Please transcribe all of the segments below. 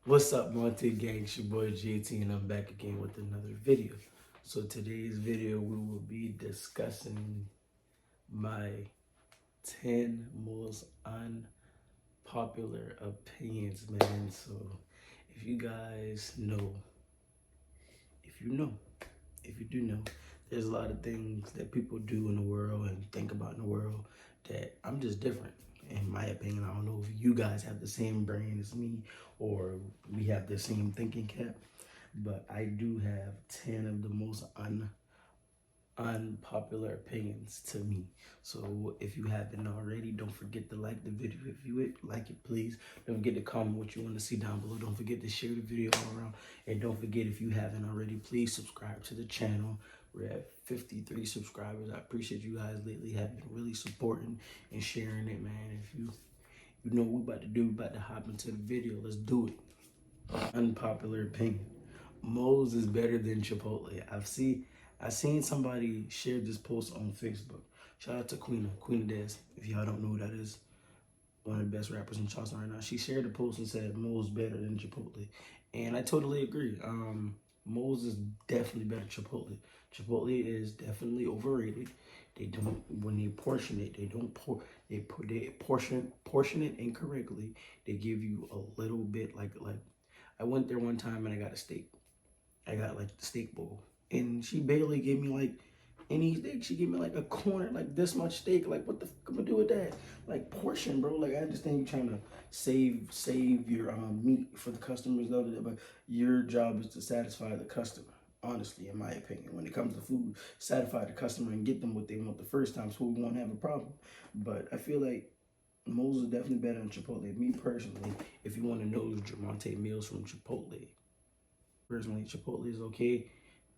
What's up, Monte Gang? It's your boy JT, and I'm back again with another video. So today's video, we will be discussing my 10 most unpopular opinions, man. So if you guys know, if you know, if you do know, there's a lot of things that people do in the world and think about in the world that I'm just different. In my opinion, I don't know if you guys have the same brain as me or we have the same thinking cap, but I do have 10 of the most unpopular opinions to me. So if you haven't already, don't forget to like the video. If you would like it, please don't forget to comment what you want to see down below. Don't forget to share the video all around, and don't forget, if you haven't already, please subscribe to the channel. We're at 53 subscribers. I appreciate you guys lately have been really supporting and sharing it, man. If you know what we're about to do, we're about to hop into the video. Let's do it. Unpopular opinion: Moe's is better than Chipotle. I seen somebody share this post on Facebook. Shout out to Queen Des. If y'all don't know who that is, one of the best rappers in Charleston right now. She shared the post and said Moe's better than Chipotle, and I totally agree. Moe's is definitely better than Chipotle. Chipotle is definitely overrated. They don't, when they portion it, they portion it incorrectly. They give you a little bit like I went there one time and I got a steak. I got like the steak bowl, and she barely gave me like any steak. She gave me like a corner, like this much steak. Like, what the fuck am I gonna do with that? Like, portion, bro. Like, I understand you trying to save your meat for the customers, though, but your job is to satisfy the customer. Honestly, in my opinion, when it comes to food, satisfy the customer and get them what they want the first time, so we won't have a problem. But I feel like Moe's is definitely better than Chipotle. Me personally, if you want to know Jamonte Meals from Chipotle, personally, Chipotle is okay,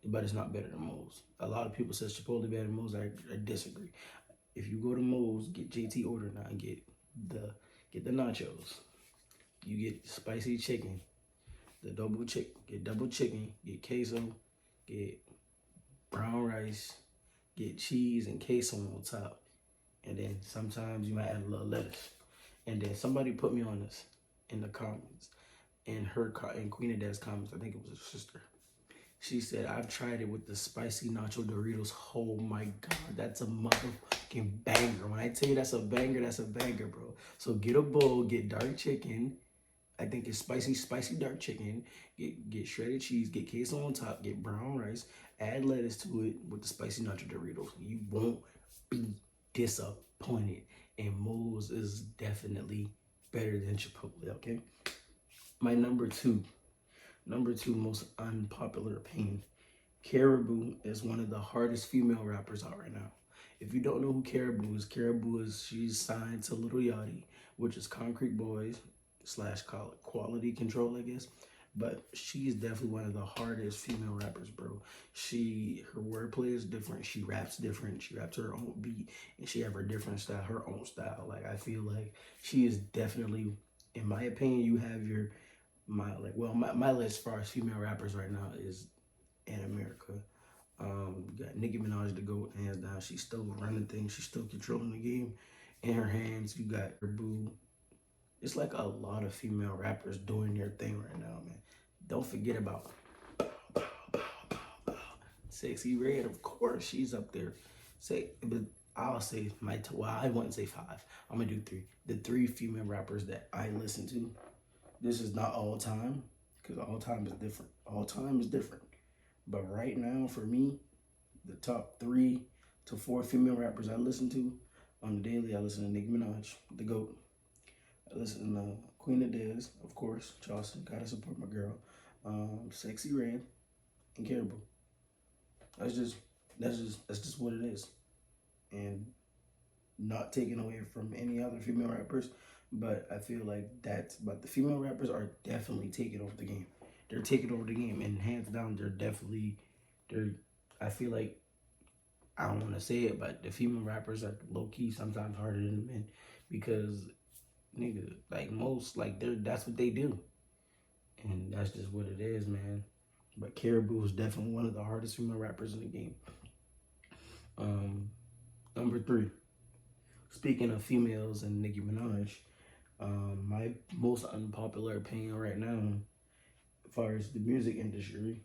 but it's not better than Moe's. A lot of people says Chipotle better than Moe's. I disagree. If you go to Moe's, get JT order now and get the nachos. You get spicy chicken, the double chicken, get double chicken, get queso, get brown rice, get cheese and queso on top. And then sometimes you might add a little lettuce. And then somebody put me on this in the comments. In Queen of Dad's comments, I think it was her sister. She said, I've tried it with the spicy nacho Doritos. Oh my God, that's a motherfucking banger. When I tell you that's a banger, bro. So get a bowl, get dark chicken. I think it's spicy dark chicken. Get shredded cheese, get queso on top, get brown rice, add lettuce to it with the spicy nacho Doritos. You won't be disappointed. And Moe's is definitely better than Chipotle, okay? My number two most unpopular opinion. Caribou is one of the hardest female rappers out right now. If you don't know who Caribou is she's signed to Little Yachty, which is Concrete Boys slash Quality Control, I guess. But she's definitely one of the hardest female rappers, bro. Her wordplay is different. She raps different. She raps her own beat, and she have her different style, her own style. Like, I feel like she is definitely, in my opinion, you have my list as far as female rappers right now is in America. You got Nicki Minaj, the GOAT, hands down. She's still running things. She's still controlling the game in her hands. You got her boo. It's like a lot of female rappers doing their thing right now, man. Don't forget about Sexy Red, of course, she's up there. But I'll say I wouldn't say five. I'm gonna do three. The three female rappers that I listen to. This is not all time, because all time is different. All time is different. But right now, for me, the top 3 to 4 female rappers I listen to on the daily, I listen to Nicki Minaj, the GOAT. I listen to Queen of Des, of course, Charleston, gotta support my girl. Sexy Red, and Caribou. That's just what it is. And not taking away from any other female rappers, but I feel like but the female rappers are definitely taking over the game. They're taking over the game, and hands down, I feel like, I don't want to say it, but the female rappers are low key sometimes harder than the men, because nigga, like that's what they do, and that's just what it is, man. But Caribou is definitely one of the hardest female rappers in the game. Number 3. Speaking of females and Nicki Minaj, my most unpopular opinion right now far as the music industry,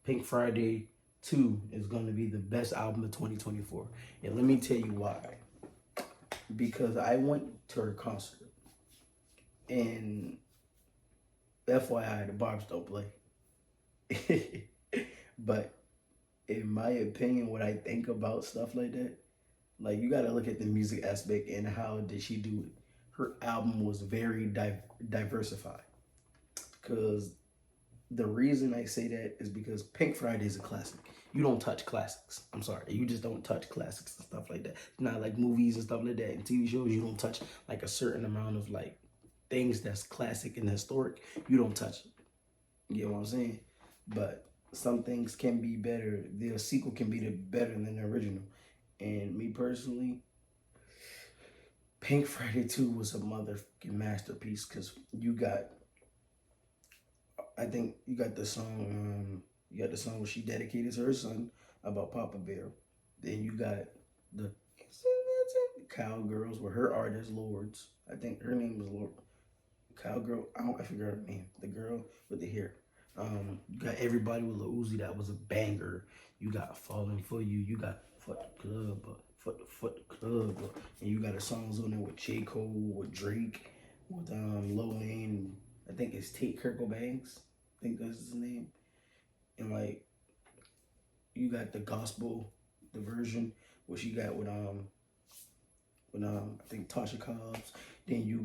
Pink Friday 2 is going to be the best album of 2024. And let me tell you why. Because I went to her concert, and FYI, the barbs don't play. But in my opinion, what I think about stuff like that, like you got to look at the music aspect and how did she do it. Her album was very diversified. Because the reason I say that is because Pink Friday is a classic. You don't touch classics. I'm sorry. You just don't touch classics and stuff like that. It's not like movies and stuff like that. And TV shows, you don't touch like a certain amount of like things that's classic and historic. You don't touch it. You know what I'm saying? But some things can be better. The sequel can be better than the original. And me personally, Pink Friday 2 was a motherfucking masterpiece because I think you got the song, where she dedicated to her son about Papa Bear. Then you got the Cowgirls where her artist Lords. I think her name was Lord. Cowgirl. I forgot her name. The girl with the hair. You got Everybody with Lil Uzi. That was a banger. You got Falling For You. You got Fuck the Club. Fuck the Club. And you got the songs on there with J. Cole, with Drake, with Lil Wayne. I think it's Tate Kirklebanks. I think that's his name. And like you got the gospel, the version, which you got with I think Tasha Cobbs. Then you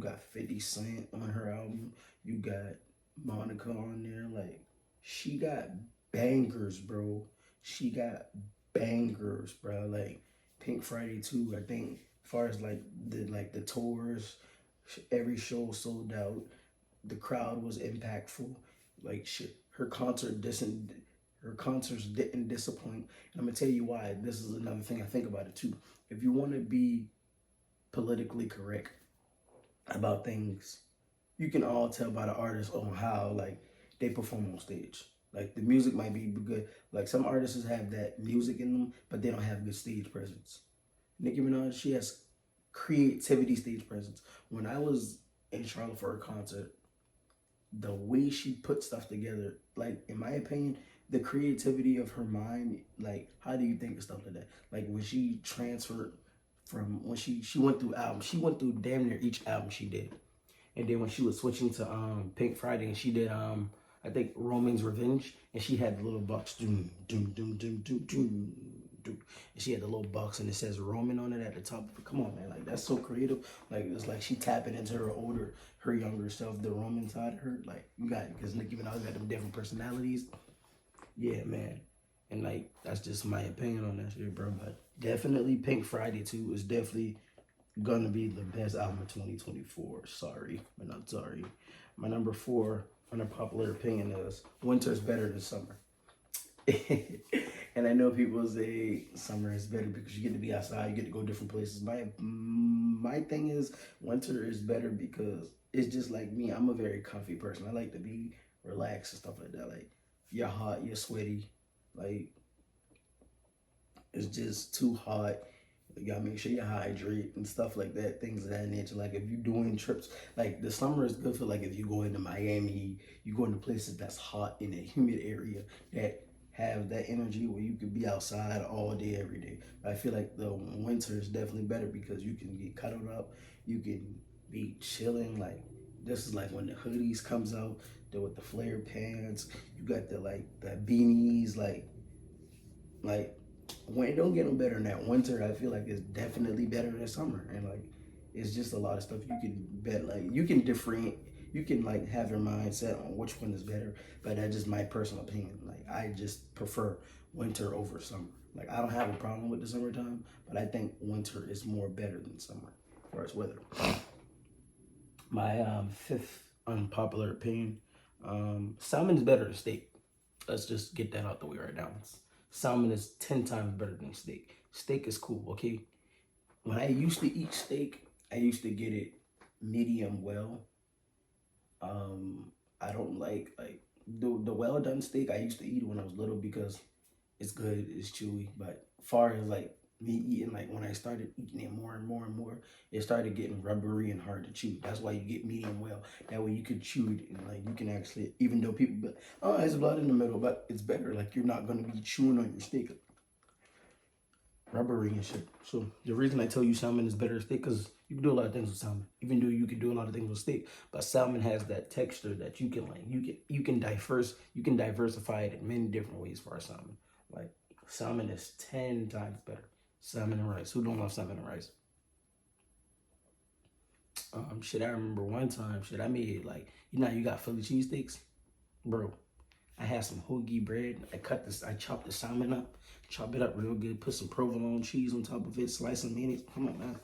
got 50 Cent on her album. You got Monica on there. Like she got bangers, bro. She got bangers, bro. Like Pink Friday 2, I think as far as like the tours, every show sold out. The crowd was impactful. Like shit, her concerts didn't disappoint. And I'm gonna tell you why. This is another thing I think about it too. If you want to be politically correct about things, you can all tell by the artists on how like they perform on stage. Like the music might be good. Like some artists have that music in them, but they don't have good stage presence. Nicki Minaj, she has creativity stage presence. When I was in Charlotte for her concert, the way she put stuff together, like in my opinion, the creativity of her mind, like how do you think of stuff like that? Like when she transferred from when she went through albums, she went through damn near each album she did. And then when she was switching to Pink Friday and she did I think Roman's Revenge, and she had the little box doom doom doom doom doom doom doom, and she had the little box and it says Roman on it at the top. Come on, man, like that's so creative. Like it's like she tapping into her younger self, the Roman side of her. Like you got it, because Nicki Minaj got them different personalities. Yeah, man, and like that's just my opinion on that shit, bro. But definitely Pink Friday 2 is definitely gonna be the best album of 2024. Sorry, but not sorry. My number 4 unpopular opinion is winter's better than summer. And I know people say summer is better because you get to be outside, you get to go different places. My thing is winter is better because it's just like me. I'm a very comfy person. I like to be relaxed and stuff like that. Like you're hot, you're sweaty, like it's just too hot. You gotta make sure you hydrate and stuff like that, things of that nature. Like if you're doing trips, like the summer is good for like if you go into Miami, you go into places that's hot in a humid area that have that energy where you could be outside all day, every day. But I feel like the winter is definitely better because you can get cuddled up, you can be chilling. Like this is like when the hoodies comes out, with the flare pants, you got the beanies, like when it don't get no better than that. Winter, I feel like it's definitely better than summer, and like it's just a lot of stuff you can bet. Like you can like have your mindset on which one is better, but that's just my personal opinion. Like I just prefer winter over summer. Like I don't have a problem with the summertime, but I think winter is more better than summer as far as weather. My 5th unpopular opinion: salmon is better than steak. Let's just get that out the way right now. Salmon is 10 times better than steak. Steak is cool, okay? When I used to eat steak, I used to get it medium well. I don't like the well done steak. I used to eat it when I was little because it's good, it's chewy. But far as like me eating, like when I started eating it more and more and more, it started getting rubbery and hard to chew. That's why you get medium well. That way you can chew it and like you can actually, even though people be, oh, it's blood in the middle, but it's better. Like you're not gonna be chewing on your steak, rubbery and shit. So the reason I tell you salmon is better steak, because you can do a lot of things with salmon. Even though you can do a lot of things with steak, but salmon has that texture that you can like you can diversify it in many different ways for our salmon. Like salmon is 10 times better. Salmon and rice. Who don't love salmon and rice? Shit, I remember one time, shit, I made like, you got Philly cheesesteaks? Bro, I had some hoagie bread. I chopped the salmon up, chop it up real good, put some provolone cheese on top of it, slice some mayonnaise. Come on, man.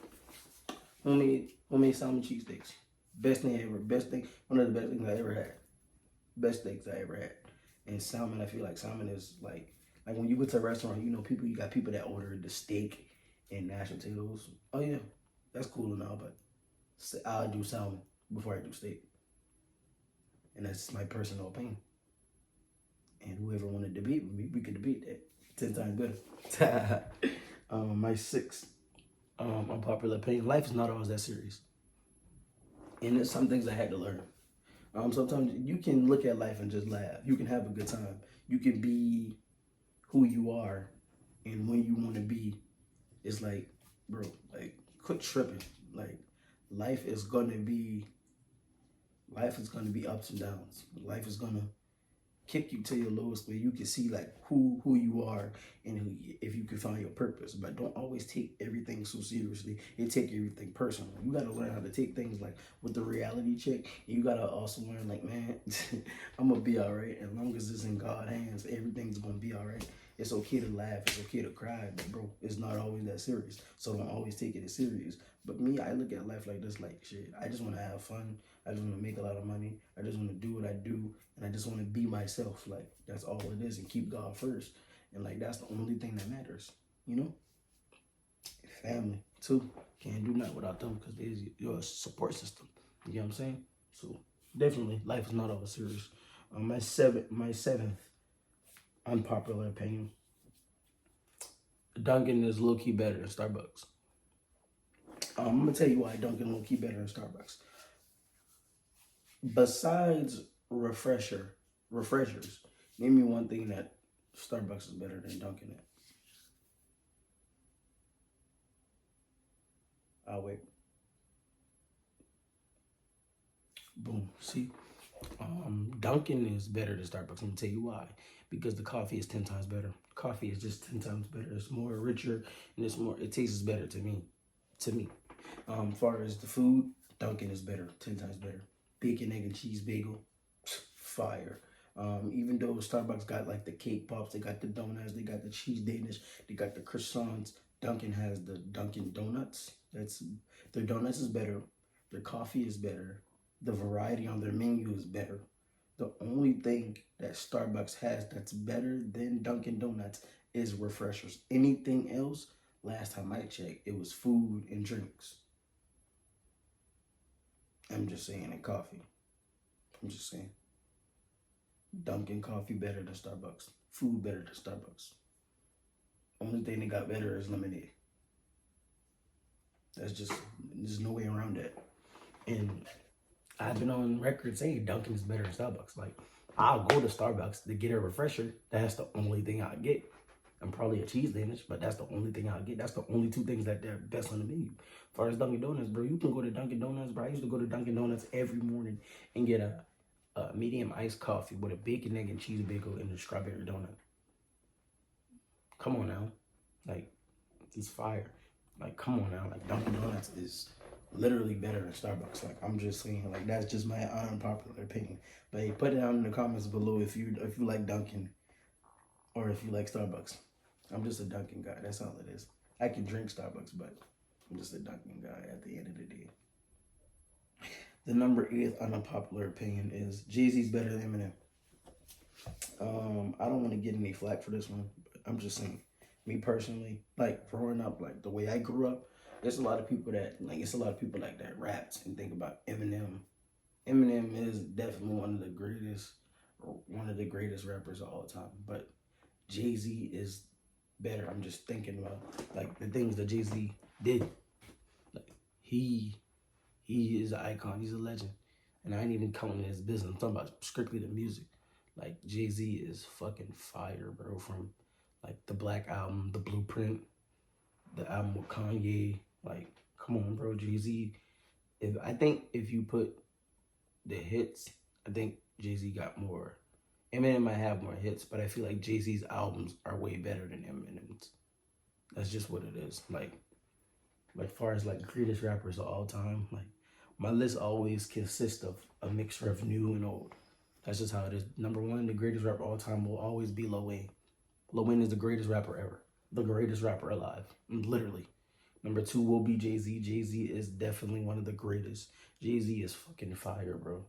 Homemade salmon cheesesteaks. Best thing ever. Best thing, one of the best things I ever had. Best steaks I ever had. And salmon, I feel like salmon is like when you go to a restaurant, you got people that order the steak and mashed potatoes. Oh yeah, that's cool and all, but I'll do salmon before I do steak. And that's my personal opinion. And whoever want to debate with me, we can debate that. 10 times better. My sixth unpopular opinion: life is not always that serious. And there's some things I had to learn. Sometimes you can look at life and just laugh. You can have a good time. You can be who you are, and when you want to be, it's like, bro, like quit tripping. Like life is gonna be ups and downs. Life is gonna kick you to your lowest, where you can see like who you are and if you can find your purpose. But don't always take everything so seriously and take everything personal. You gotta learn how to take things like with the reality check. And you gotta also learn like, man, I'm gonna be all right. As long as it's in God's hands, everything's gonna be all right. It's okay to laugh, it's okay to cry, but bro, it's not always that serious. So don't always take it as serious. But me, I look at life like this, like shit, I just wanna have fun. I just wanna make a lot of money. I just wanna do what I do, and I just wanna be myself. Like that's all it is, and keep God first. And like that's the only thing that matters, you know? Family too. Can't do nothing without them, because they're your support system. You know what I'm saying? So definitely life is not always serious. My seventh unpopular opinion: Dunkin' is low key better than Starbucks. I'm gonna tell you why Dunkin' low key better than Starbucks. Besides refreshers, name me one thing that Starbucks is better than Dunkin' at. I'll wait. Boom. See, Dunkin' is better than Starbucks. I'm gonna tell you why. Because the coffee is 10 times better. Coffee is just 10 times better. It's more richer and it tastes better to me. To me. As far as the food, Dunkin' is better, 10 times better. Bacon, egg, and cheese bagel, fire. Even though Starbucks got like the cake pops, they got the donuts, they got the cheese Danish, they got the croissants. Dunkin' has the Dunkin' Donuts. Their donuts is better. Their coffee is better. The variety on their menu is better. The only thing that Starbucks has that's better than Dunkin' Donuts is refreshers. Anything else, last time I checked, it was food and drinks. I'm just saying, and coffee. I'm just saying. Dunkin' coffee better than Starbucks. Food better than Starbucks. Only thing they got better is lemonade. There's no way around that. And I've been on record saying Dunkin' is better than Starbucks. Like, I'll go to Starbucks to get a refresher. That's the only thing I get. And probably a cheese Danish, but that's the only thing I'll get. That's the only two things that they're best on the menu. As far as Dunkin' Donuts, bro, you can go to Dunkin' Donuts, bro. I used to go to Dunkin' Donuts every morning and get a medium iced coffee with a bacon, egg, and cheese bagel and a strawberry donut. Come on now. Like, it's fire. Like, come on now. Like, Dunkin' Donuts is literally better than Starbucks. Like, I'm just saying, like, that's just my unpopular opinion. But hey, put it down in the comments below if you like Dunkin' or if you like Starbucks. I'm just a Dunkin' guy. That's all it is. I can drink Starbucks, but I'm just a Dunkin' guy at the end of the day. The number 8th unpopular opinion is Jay-Z's better than Eminem. I don't want to get any flack for this one, but I'm just saying, me personally, like growing up, like the way I grew up, it's a lot of people like that raps and think about Eminem. Eminem is definitely one of the greatest rappers of all time. But Jay-Z is better. I'm just thinking about like the things that Jay-Z did. Like he he is an icon. He's a legend. And I ain't even counting his business. I'm talking about strictly the music. Like Jay-Z is fucking fire, bro. From like the Black Album, the Blueprint, the album with Kanye. Like, come on, bro. Jay-Z. If I think if you put the hits, I think Jay-Z got more. Eminem might have more hits, but I feel like Jay-Z's albums are way better than Eminem's. That's just what it is. Like far as like greatest rappers of all time, like my list always consists of a mixture of new and old. That's just how it is. Number one, the greatest rapper of all time will always be Lil Wayne. Lil Wayne is the greatest rapper ever, the greatest rapper alive, literally. Number two will be Jay Z. Jay Z is definitely one of the greatest. Jay Z is fucking fire, bro.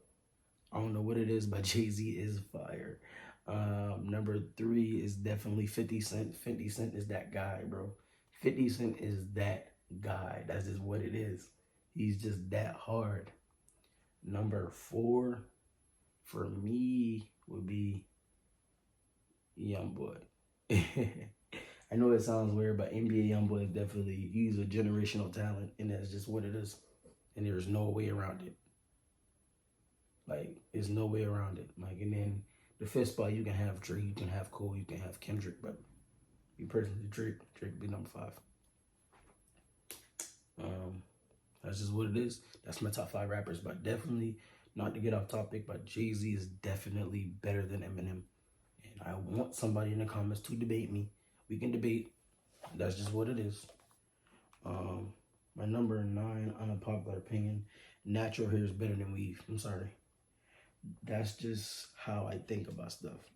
I don't know what it is, but Jay Z is fire. Number three is definitely 50 Cent. 50 Cent is that guy, bro. 50 Cent is that guy. That's just what it is. He's just that hard. Number four for me would be Youngboy. I know it sounds weird, but NBA Youngboy is definitely, he's a generational talent, and that's just what it is. And there's no way around it. Like, there's no way around it. Like, and then the fifth spot, you can have Drake, you can have Cole, you can have Kendrick, but me personally, Drake be number five. That's just what it is. That's my top five rappers, but definitely not to get off topic, but Jay-Z is definitely better than Eminem. And I want somebody in the comments to debate me. We can debate. That's just what it is. My number nine, unpopular opinion, natural hair is better than weave. I'm sorry. That's just how I think about stuff.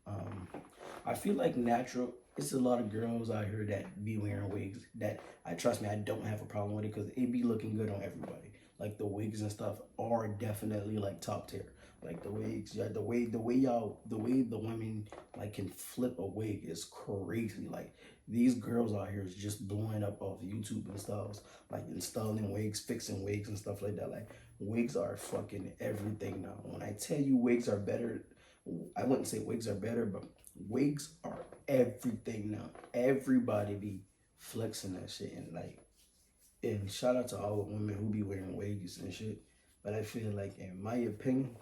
I feel like natural. It's a lot of girls out here that be wearing wigs. That I trust me, I don't have a problem with it because it be looking good on everybody. Like the wigs and stuff are definitely like top tier. Like the wigs, yeah, the way the women like can flip a wig is crazy. Like these girls out here is just blowing up off YouTube and stuff, like installing wigs, fixing wigs and stuff like that. Like wigs are fucking everything now. When I tell you wigs are better, I wouldn't say wigs are better, but wigs are everything now. Everybody be flexing that shit and like, and shout out to all the women who be wearing wigs and shit. But I feel like, in my opinion,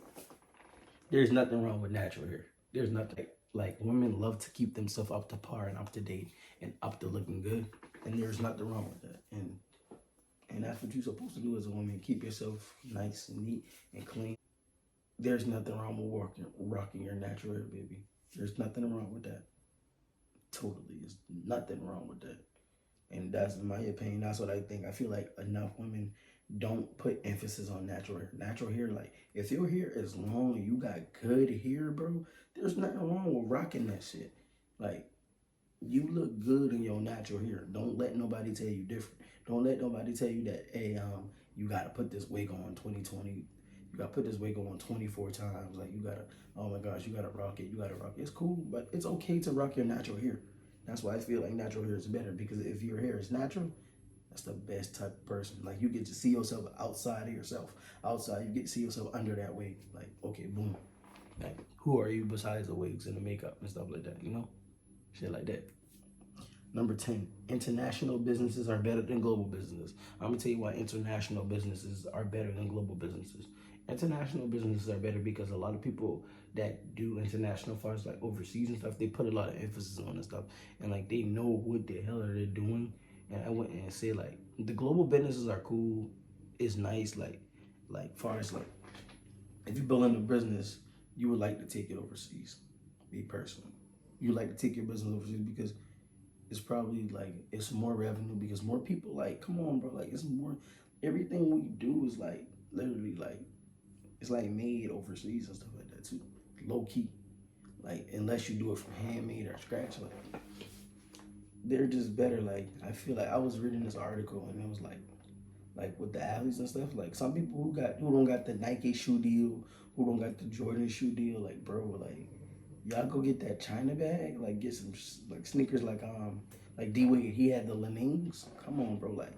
there's nothing wrong with natural hair. There's nothing like women love to keep themselves up to par and up to date and up to looking good, and there's nothing wrong with that. And that's what you're supposed to do as a woman. Keep yourself nice and neat and clean. There's nothing wrong with rocking your natural hair, baby. There's nothing wrong with that. Totally, there's nothing wrong with that. And that's my opinion. That's what I think. I feel like enough women don't put emphasis on natural hair. Natural hair, like if your hair is long and you got good hair, bro, there's nothing wrong with rocking that shit. Like you look good in your natural hair. Don't let nobody tell you different. Don't let nobody tell you that, hey, you gotta put this wig on 2020. You gotta put this wig on 24 times. Like you gotta, oh my gosh, you gotta rock it. You gotta rock it. It's cool, but it's okay to rock your natural hair. That's why I feel like natural hair is better because if your hair is natural, that's the best type of person. Like you get to see yourself outside of yourself. Outside, you get to see yourself under that wig. Like, okay, boom. Like, who are you besides the wigs and the makeup and stuff like that, you know? Shit like that. Number 10, international businesses are better than global businesses. I'm gonna tell you why international businesses are better than global businesses. International businesses are better because a lot of people that do international far as like overseas and stuff, they put a lot of emphasis on and stuff. And like they know what the hell are they doing. And I went and say like the global businesses are cool, it's nice, like far as like if you building a business, you would like to take it overseas. Me personally. You like to take your business overseas because it's probably like it's more revenue because more people like come on bro, like it's more, everything we do is like literally like it's like made overseas and stuff like that too, low key, like unless you do it from handmade or scratch, like they're just better. Like I feel like I was reading this article and it was like with the athletes and stuff, like some people who don't got the Nike shoe deal, who don't got the Jordan shoe deal, like bro, like y'all go get that China bag, like get some like sneakers, like D Wade, he had the Lenings. Come on, bro, like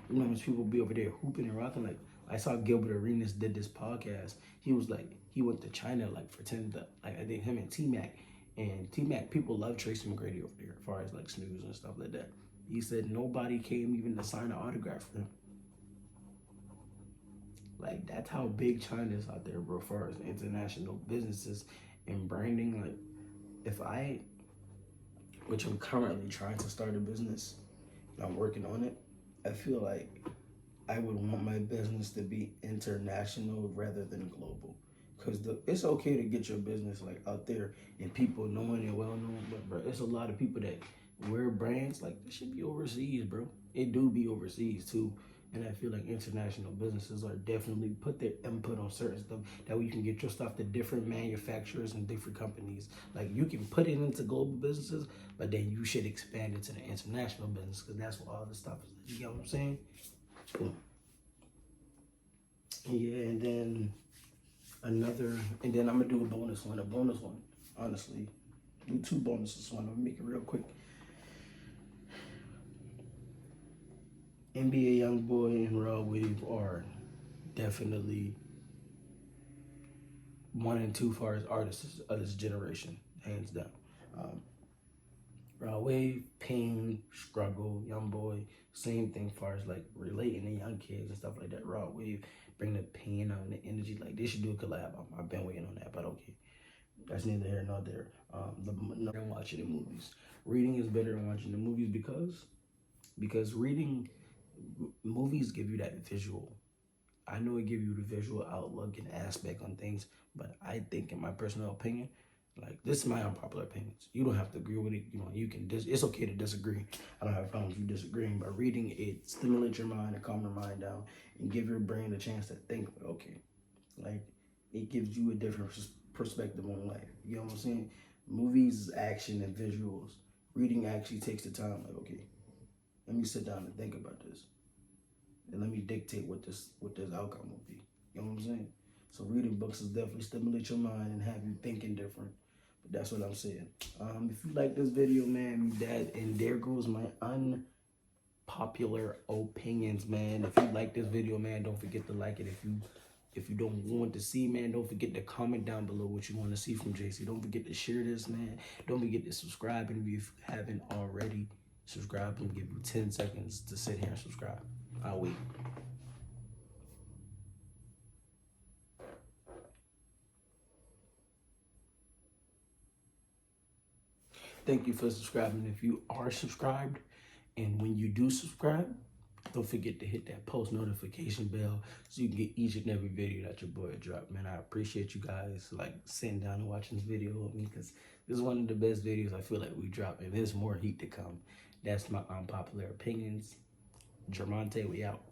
you know how much people be over there hooping and rocking. Like I saw Gilbert Arenas did this podcast. He was like he went to China like for 10, like I think him and T Mac, And T-Mac, people love Tracy McGrady over there as far as like snooze and stuff like that. He said nobody came even to sign an autograph for him. Like, that's how big China is out there, bro, as far as international businesses and branding. Like, if I, which I'm currently trying to start a business, and I'm working on it, I feel like I would want my business to be international rather than global. Cause it's okay to get your business like out there and people knowing and well known, but bro, it's a lot of people that wear brands like this should be overseas, bro. It do be overseas too. And I feel like international businesses are definitely put their input on certain stuff that way you can get your stuff to different manufacturers and different companies. Like you can put it into global businesses, but then you should expand it to the international business because that's what all the stuff is. You get what I'm saying? Cool. Yeah, and then I'm gonna do a bonus one. Honestly, do two bonuses. One, I'm gonna make it real quick. NBA YoungBoy and Raw Wave are definitely 1 and 2 far as artists of this generation, hands down. Raw Wave, pain, struggle, YoungBoy, same thing far as like relating to young kids and stuff like that. Raw Wave, bring the pain out and the energy. Like they should do a collab. I've been waiting on that, but okay. That's neither here nor there. Than watching the movies. Reading is better than watching the movies because reading movies give you that visual. I know it give you the visual outlook and aspect on things, but I think, in my personal opinion, like this is my unpopular opinions. You don't have to agree with it. You know, you can. It's okay to disagree. I don't have problems with you disagreeing, but reading it stimulates your mind and calm your mind down and give your brain a chance to think. Okay, like it gives you a different perspective on life. You know what I'm saying? Movies, action, and visuals. Reading actually takes the time. Like, okay, let me sit down and think about this, and let me dictate what this outcome will be. You know what I'm saying? So reading books is definitely stimulate your mind and have you thinking different. But that's what I'm saying. If you like this video, man, and there goes my unpopular opinions, man. If you like this video, man, don't forget to like it. If you don't want to see, man, don't forget to comment down below what you want to see from JC. Don't forget to share this, man. Don't forget to subscribe. And if you haven't already, subscribe. And give you 10 seconds to sit here and subscribe. I'll wait. Thank you for subscribing. If you are subscribed, and when you do subscribe, don't forget to hit that post notification bell so you can get each and every video that your boy dropped. Man, I appreciate you guys like sitting down and watching this video with me because this is one of the best videos I feel like we drop, and there's more heat to come. That's my unpopular opinions. Germonte, we out.